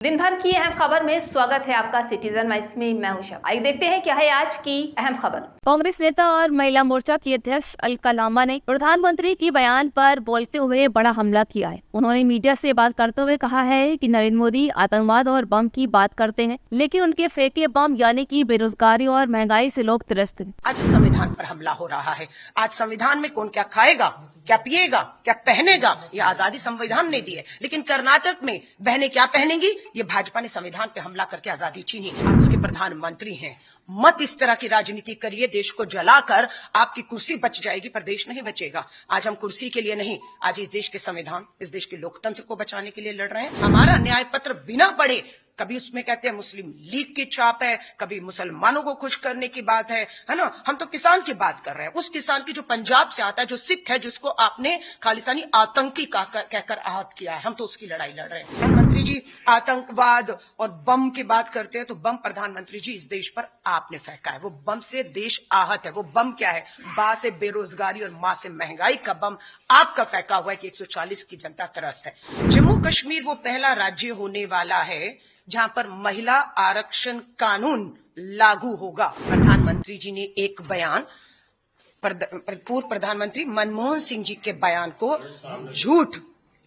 दिन भर की अहम खबर में स्वागत है आपका सिटीजन माइस में मैं हूं शब। आइए देखते हैं क्या है आज की अहम खबर। कांग्रेस नेता और महिला मोर्चा की अध्यक्ष अलका लांबा ने प्रधानमंत्री की बयान पर बोलते हुए बड़ा हमला किया है। उन्होंने मीडिया से बात करते हुए कहा है कि नरेंद्र मोदी आतंकवाद और बम की बात करते हैं, लेकिन उनके फेंके बम यानी कि बेरोजगारी और महंगाई से लोग त्रस्त हैं। आज संविधान पर हमला हो रहा है। आज संविधान में कौन क्या खाएगा, क्या पिएगा, क्या पहनेगा, ये आजादी संविधान ने दी है। लेकिन कर्नाटक में बहनें क्या पहनेंगी, ये भाजपा ने संविधान पे हमला करके आजादी छीनी। आप उसके प्रधानमंत्री हैं। मत इस तरह की राजनीति करिए, देश को जलाकर आपकी कुर्सी बच जाएगी पर देश नहीं बचेगा। आज हम कुर्सी के लिए नहीं, आज इस देश के संविधान, इस देश के लोकतंत्र को बचाने के लिए लड़ रहे हैं। हमारा न्याय पत्र बिना पढ़े, कभी उसमें कहते हैं मुस्लिम लीग की छाप है, कभी मुसलमानों को खुश करने की बात है ना। हम तो किसान की बात कर रहे हैं, उस किसान की जो पंजाब से आता है, जो सिख है, जिसको आपने खालिस्तानी आतंकी कहकर आहत किया है, हम तो उसकी लड़ाई लड़ रहे हैं। प्रधानमंत्री जी आतंकवाद और बम की बात करते हैं, तो बम प्रधानमंत्री जी इस देश पर आपने फेंका है। वो बम से देश आहत है। वो बम क्या है? बा से बेरोजगारी और मां से महंगाई का बम आपका फेंका हुआ है कि 140 की जनता त्रस्त है। जम्मू कश्मीर वो पहला राज्य होने वाला है जहां पर महिला आरक्षण कानून लागू होगा। प्रधानमंत्री जी ने एक बयान, पूर्व प्रधानमंत्री मनमोहन सिंह जी के बयान को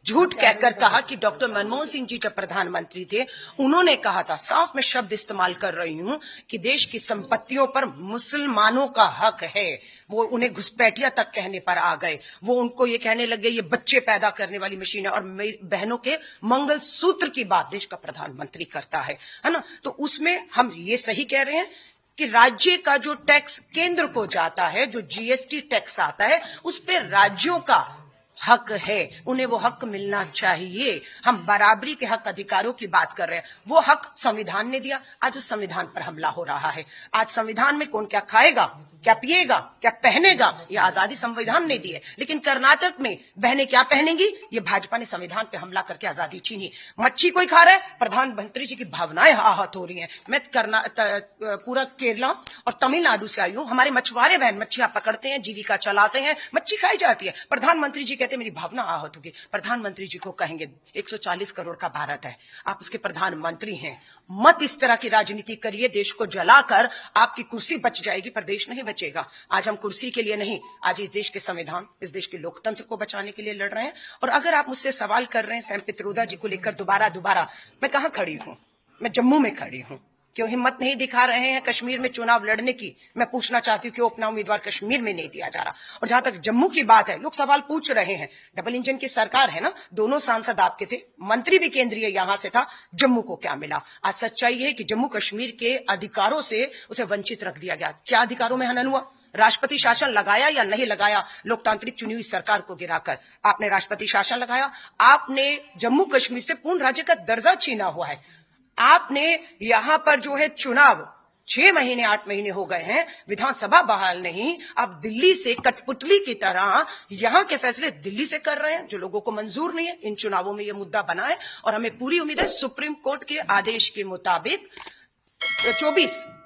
झूठ कहकर कहा कि डॉक्टर मनमोहन सिंह जी जब प्रधानमंत्री थे, उन्होंने कहा था, साफ में शब्द इस्तेमाल कर रही हूं, कि देश की संपत्तियों पर मुसलमानों का हक है। वो उन्हें घुसपैठिया तक कहने पर आ गए। वो उनको ये कहने लगे ये बच्चे पैदा करने वाली मशीन है, और मेरी बहनों के मंगलसूत्र की बात देश का प्रधानमंत्री करता है ना। तो उसमें हम ये सही कह रहे हैं कि राज्य का जो टैक्स केंद्र को जाता है, जो जीएसटी टैक्स आता है, उस पर राज्यों का हक है, उन्हें वो हक मिलना चाहिए। हम बराबरी के हक अधिकारों की बात कर रहे हैं, वो हक संविधान ने दिया। आज उस संविधान पर हमला हो रहा है। आज संविधान में कौन क्या खाएगा, क्या पिएगा, क्या पहनेगा, ये आजादी संविधान ने दी है। लेकिन कर्नाटक में बहनें क्या पहनेंगी, ये भाजपा ने संविधान पे हमला करके आजादी छीनी। मच्छी कोई खा रहा है, प्रधानमंत्री जी की भावनाएं आहत हो रही हैं। मैं पूरा केरला और तमिलनाडु से आई हूं। हमारे मछुआरे बहन मच्छियां पकड़ते हैं, जीविका चलाते हैं, मच्छी खाई जाती है। प्रधानमंत्री जी कहते मेरी भावना आहत होगी। प्रधानमंत्री जी को कहेंगे 140 करोड़ का भारत है, आप उसके प्रधानमंत्री हैं। मत इस तरह की राजनीति करिए, देश को जलाकर आपकी कुर्सी बच जाएगी पर देश नहीं बचेगा। आज हम कुर्सी के लिए नहीं, आज इस देश के संविधान, इस देश के लोकतंत्र को बचाने के लिए लड़ रहे हैं। और अगर आप मुझसे सवाल कर रहे हैं सैम पित्रोदा जी को लेकर दोबारा, मैं कहां खड़ी हूं? मैं जम्मू में खड़ी हूं। क्यों हिम्मत नहीं दिखा रहे हैं कश्मीर में चुनाव लड़ने की? मैं पूछना चाहती हूँ क्यों अपना उम्मीदवार कश्मीर में नहीं दिया जा रहा? और जहां तक जम्मू की बात है, लोग सवाल पूछ रहे हैं, डबल इंजन की सरकार है ना, दोनों सांसद आपके थे, मंत्री भी केंद्रीय यहां से था, जम्मू को क्या मिला? आज सच्चाई है कि जम्मू कश्मीर के अधिकारों से उसे वंचित रख दिया गया। क्या अधिकारों में हनन हुआ? राष्ट्रपति शासन लगाया या नहीं लगाया? लोकतांत्रिक चुनी हुई सरकार को गिराकर आपने राष्ट्रपति शासन लगाया। आपने जम्मू कश्मीर से पूर्ण राज्य का दर्जा छीना हुआ है। आपने यहां पर जो है चुनाव 6 महीने 8 महीने हो गए हैं, विधानसभा बहाल नहीं, आप दिल्ली से कठपुतली की तरह यहां के फैसले दिल्ली से कर रहे हैं जो लोगों को मंजूर नहीं है। इन चुनावों में यह मुद्दा बना है और हमें पूरी उम्मीद है सुप्रीम कोर्ट के आदेश के मुताबिक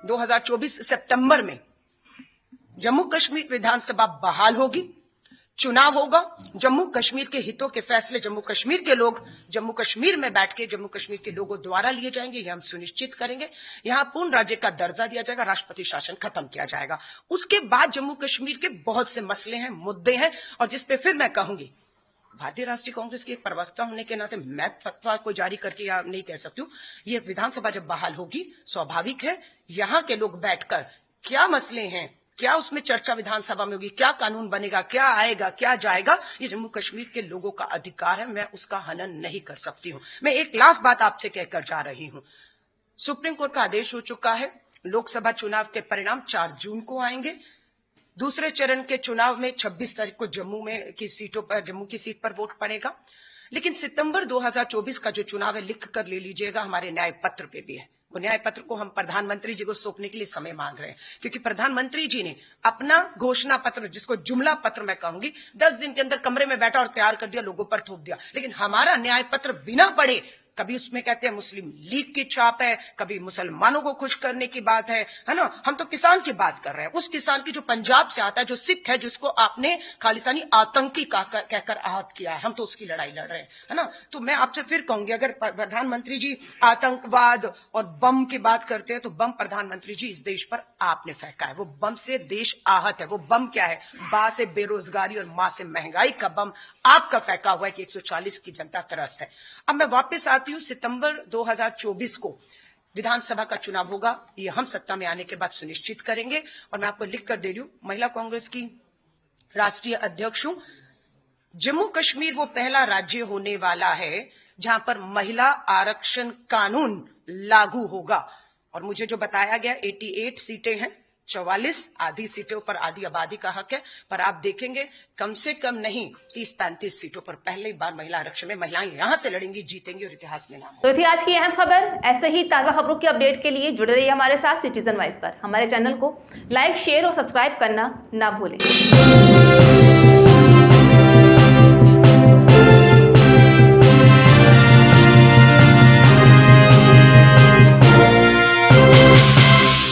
2024 सितंबर में जम्मू कश्मीर विधानसभा बहाल होगी, चुनाव होगा। जम्मू कश्मीर के हितों के फैसले जम्मू कश्मीर के लोग जम्मू कश्मीर में बैठ के जम्मू कश्मीर के लोगों द्वारा लिए जाएंगे, ये हम सुनिश्चित करेंगे। यहां पूर्ण राज्य का दर्जा दिया जाएगा, राष्ट्रपति शासन खत्म किया जाएगा। उसके बाद जम्मू कश्मीर के बहुत से मसले हैं, मुद्दे हैं, और जिसपे फिर मैं कहूंगी, भारतीय राष्ट्रीय कांग्रेस की एक प्रवक्ता होने के नाते मैं फतवा को जारी करके या नहीं कह सकती हूँ। ये विधानसभा जब बहाल होगी, स्वाभाविक है यहां के लोग बैठकर क्या मसले हैं, क्या उसमें चर्चा विधानसभा में होगी, क्या कानून बनेगा, क्या आएगा, क्या जाएगा, ये जम्मू कश्मीर के लोगों का अधिकार है। मैं उसका हनन नहीं कर सकती हूं। मैं एक लास्ट बात आपसे कहकर जा रही हूं। सुप्रीम कोर्ट का आदेश हो चुका है, लोकसभा चुनाव के परिणाम 4 जून को आएंगे। दूसरे चरण के चुनाव में 26 तारीख को जम्मू की सीट पर वोट पड़ेगा। लेकिन सितंबर 2024 का जो चुनाव है, लिख कर ले लीजिएगा, हमारे न्याय पत्र पे भी है। वो न्याय पत्र को हम प्रधानमंत्री जी को सौंपने के लिए समय मांग रहे हैं, क्योंकि प्रधानमंत्री जी ने अपना घोषणा पत्र, जिसको जुमला पत्र मैं कहूंगी, 10 दिन के अंदर कमरे में बैठा और तैयार कर दिया, लोगों पर थोप दिया। लेकिन हमारा न्याय पत्र बिना पढ़े कभी उसमें कहते हैं मुस्लिम लीग की छाप है, कभी मुसलमानों को खुश करने की बात है ना। हम तो किसान की बात कर रहे हैं, उस किसान की जो पंजाब से आता है, जो सिख है, जिसको आपने खालिस्तानी आतंकी कहकर आहत किया है, हम तो उसकी लड़ाई लड़ रहे हैं, है ना। तो मैं आपसे फिर कहूंगी, अगर प्रधानमंत्री जी आतंकवाद और बम की बात करते हैं, तो बम प्रधानमंत्री जी इस देश पर आपने फेंका है। वो बम से देश आहत है। वो बम क्या है? बा से बेरोजगारी और मां से महंगाई का बम आपका फेंका हुआ है कि 140 की जनता त्रस्त है। अब मैं वापस आती हूं, सितंबर 2024 को विधानसभा का चुनाव होगा। ये हम सत्ता में आने के बाद सुनिश्चित करेंगे। और मैं आपको लिख कर दे रही हूं, महिला कांग्रेस की राष्ट्रीय अध्यक्ष हूं। जम्मू कश्मीर वो पहला राज्य होने वाला है जहां पर महिला आरक्षण कानून लागू होगा। और मुझे जो बताया गया 88 सीटें हैं, 44 आधी सीटों पर आधी आबादी का हक है। पर आप देखेंगे कम से कम नहीं 30-35 सीटों पर पहली बार महिला आरक्षण में महिलाएं यहां से लड़ेंगी, जीतेंगी और इतिहास में नाम होगा। तो थी आज की अहम खबर। ऐसे ही ताजा खबरों की अपडेट के लिए जुड़े रहिए हमारे साथ सिटीजन वाइज पर। हमारे चैनल को लाइक, शेयर और सब्सक्राइब करना ना भूलें।